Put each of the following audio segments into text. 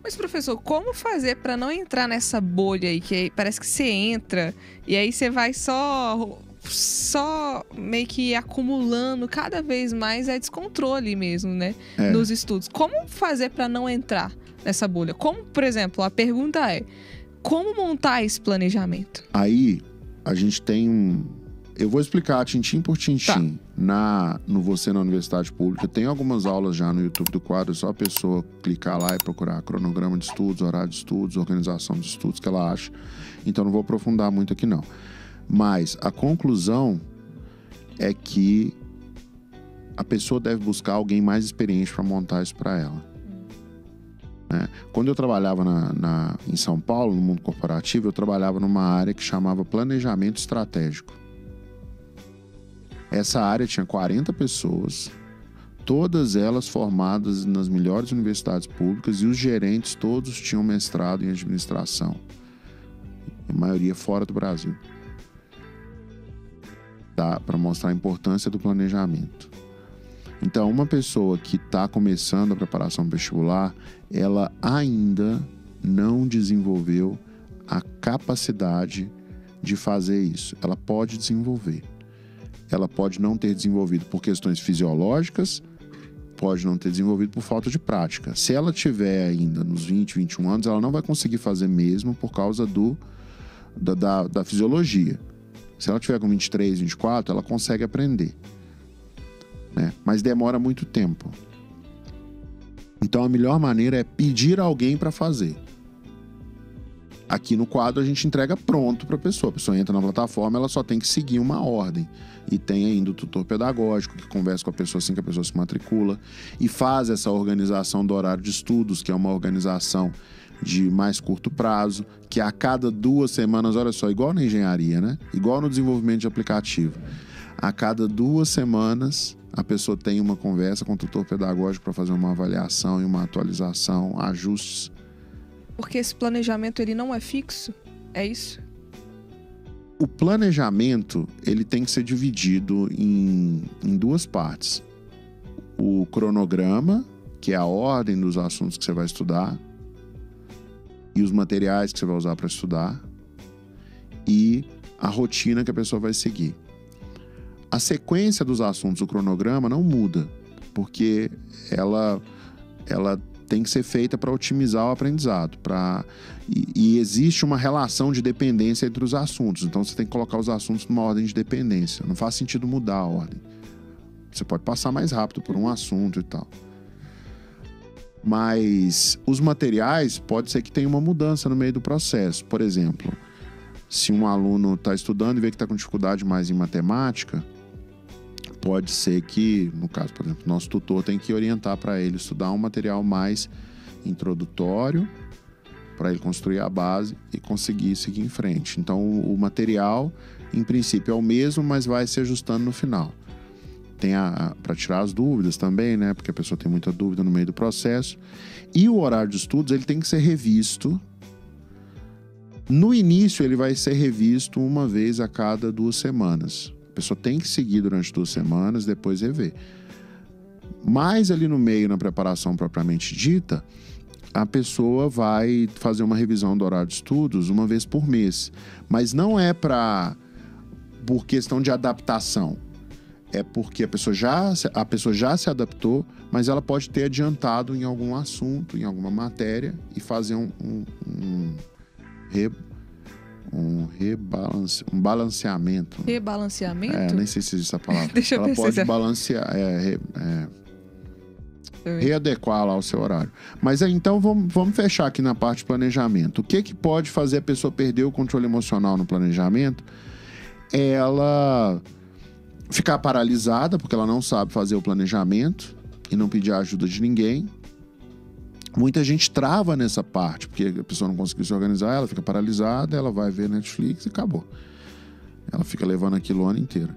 Mas, professor, como fazer para não entrar nessa bolha aí, que aí parece que você entra e aí você vai só meio que acumulando cada vez mais descontrole mesmo, né? Nos estudos. Como fazer para não entrar nessa bolha? Como, por exemplo, a pergunta é: como montar esse planejamento? Aí, a gente tem eu vou explicar tintim por tintim. No Você na Universidade Pública. Tem algumas aulas já no YouTube do quadro. É só a pessoa clicar lá e procurar cronograma de estudos, horário de estudos, organização de estudos que ela acha. Então não vou aprofundar muito aqui não. Mas a conclusão é que a pessoa deve buscar alguém mais experiente para montar isso para ela. Quando eu trabalhava em São Paulo, no mundo corporativo, eu trabalhava numa área que chamava planejamento estratégico. Essa área tinha 40 pessoas, todas elas formadas nas melhores universidades públicas, e os gerentes todos tinham mestrado em administração, a maioria fora do Brasil. Tá? Para mostrar a importância do planejamento. Então, uma pessoa que está começando a preparação vestibular, ela ainda não desenvolveu a capacidade de fazer isso. Ela pode desenvolver. Ela pode não ter desenvolvido por questões fisiológicas, pode não ter desenvolvido por falta de prática. Se ela tiver ainda nos 20, 21 anos, ela não vai conseguir fazer mesmo por causa da fisiologia. Se ela tiver com 23, 24, ela consegue aprender. Né? Mas demora muito tempo. Então a melhor maneira é pedir a alguém para fazer. Aqui no quadro a gente entrega pronto para a pessoa entra na plataforma, ela só tem que seguir uma ordem. E tem ainda o tutor pedagógico que conversa com a pessoa assim que a pessoa se matricula e faz essa organização do horário de estudos, que é uma organização de mais curto prazo, que a cada 2 semanas, olha só, igual na engenharia, né? Igual no desenvolvimento de aplicativo. A cada 2 semanas a pessoa tem uma conversa com o tutor pedagógico para fazer uma avaliação e uma atualização, ajustes. Porque esse planejamento ele não é fixo? É isso? O planejamento ele tem que ser dividido em 2 partes. O cronograma, que é a ordem dos assuntos que você vai estudar, e os materiais que você vai usar para estudar, e a rotina que a pessoa vai seguir. A sequência dos assuntos do cronograma não muda, porque ela tem que ser feita para otimizar o aprendizado. E existe uma relação de dependência entre os assuntos. Então você tem que colocar os assuntos numa ordem de dependência. Não faz sentido mudar a ordem. Você pode passar mais rápido por um assunto e tal. Mas os materiais, pode ser que tenha uma mudança no meio do processo. Por exemplo, se um aluno está estudando e vê que está com dificuldade mais em matemática, pode ser que, no caso, por exemplo, nosso tutor tem que orientar para ele estudar um material mais introdutório, para ele construir a base e conseguir seguir em frente. Então, o material, em princípio, é o mesmo, mas vai se ajustando no final. Tem para tirar as dúvidas também, né? Porque a pessoa tem muita dúvida no meio do processo. E o horário de estudos, ele tem que ser revisto. No início, ele vai ser revisto uma vez a cada 2 semanas. A pessoa tem que seguir durante 2 semanas, depois rever. Mas ali no meio, na preparação propriamente dita, a pessoa vai fazer uma revisão do horário de estudos uma vez por mês. Mas não é por questão de adaptação. É porque a pessoa já se adaptou, mas ela pode ter adiantado em algum assunto, em alguma matéria, e fazer um balanceamento. Rebalanceamento? Nem sei se existe essa palavra. Deixa eu ela pesquisar. pode balancear, readequar lá o seu horário. Mas então vamos fechar aqui na parte de planejamento. O que pode fazer a pessoa perder o controle emocional no planejamento? Ela ficar paralisada, porque ela não sabe fazer o planejamento e não pedir a ajuda de ninguém. Muita gente trava nessa parte, porque a pessoa não conseguiu se organizar, ela fica paralisada, ela vai ver Netflix e acabou. Ela fica levando aquilo o ano inteiro.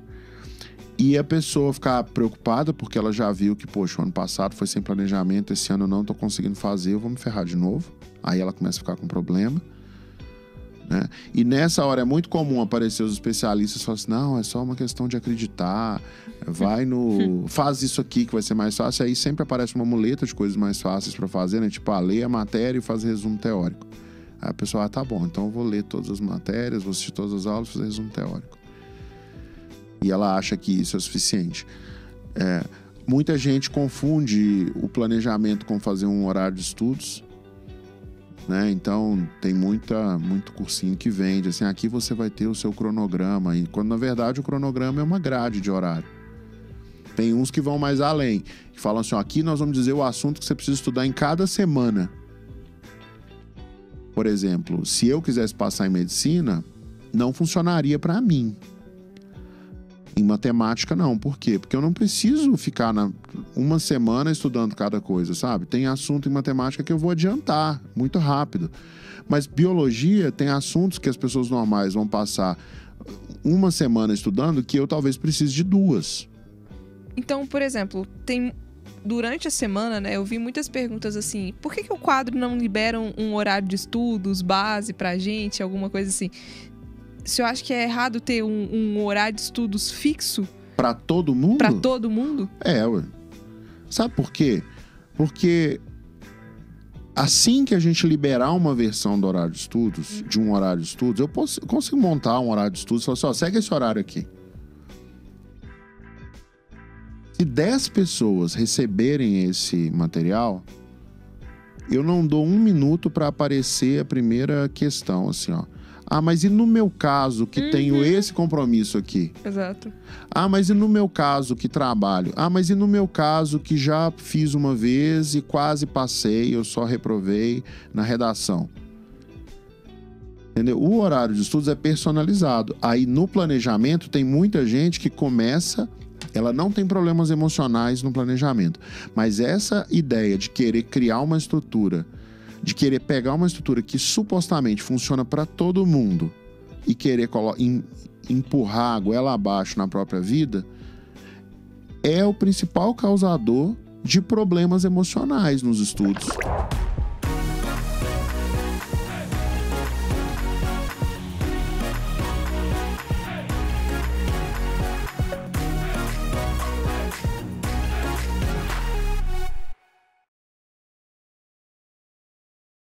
E a pessoa ficar preocupada, porque ela já viu que, poxa, o ano passado foi sem planejamento, esse ano eu não estou conseguindo fazer, eu vou me ferrar de novo. Aí ela começa a ficar com problema. né? E nessa hora é muito comum aparecer os especialistas e falar assim, não, é só uma questão de acreditar, vai no... faz isso aqui que vai ser mais fácil. Aí sempre aparece uma muleta de coisas mais fáceis para fazer, né? Tipo, ler a matéria e fazer resumo teórico. Aí a pessoa, tá bom, então eu vou ler todas as matérias, vou assistir todas as aulas, fazer resumo teórico. E ela acha que isso é suficiente. Muita gente confunde o planejamento com fazer um horário de estudos, né? Então, tem muito cursinho que vende, assim, aqui você vai ter o seu cronograma, e quando na verdade o cronograma é uma grade de horário. Tem uns que vão mais além, que falam assim, ó, aqui nós vamos dizer o assunto que você precisa estudar em cada semana. Por exemplo, se eu quisesse passar em medicina, não funcionaria para mim. Em matemática, não. Por quê? Porque eu não preciso ficar uma semana estudando cada coisa, sabe? Tem assunto em matemática que eu vou adiantar muito rápido. Mas biologia tem assuntos que as pessoas normais vão passar uma semana estudando que eu talvez precise de 2. Então, por exemplo, durante a semana, né, eu vi muitas perguntas assim, por que o quadro não libera um horário de estudos, base pra gente, alguma coisa assim? Se eu acho que é errado ter um horário de estudos fixo? Pra todo mundo? Pra todo mundo? Ué. Sabe por quê? Porque assim que a gente liberar uma versão do horário de estudos, de um horário de estudos, eu consigo montar um horário de estudos e falar assim, ó, segue esse horário aqui. Se 10 pessoas receberem esse material, eu não dou 1 minuto para aparecer a primeira questão, assim, ó. Ah, mas e no meu caso que tenho esse compromisso aqui? Exato. Ah, mas e no meu caso que trabalho? Ah, mas e no meu caso que já fiz uma vez e quase passei, eu só reprovei na redação? Entendeu? O horário de estudos é personalizado. Aí no planejamento tem muita gente que começa... Ela não tem problemas emocionais no planejamento. Mas essa ideia de querer criar uma estrutura, de querer pegar uma estrutura que supostamente funciona para todo mundo e querer empurrar a goela abaixo na própria vida, é o principal causador de problemas emocionais nos estudos.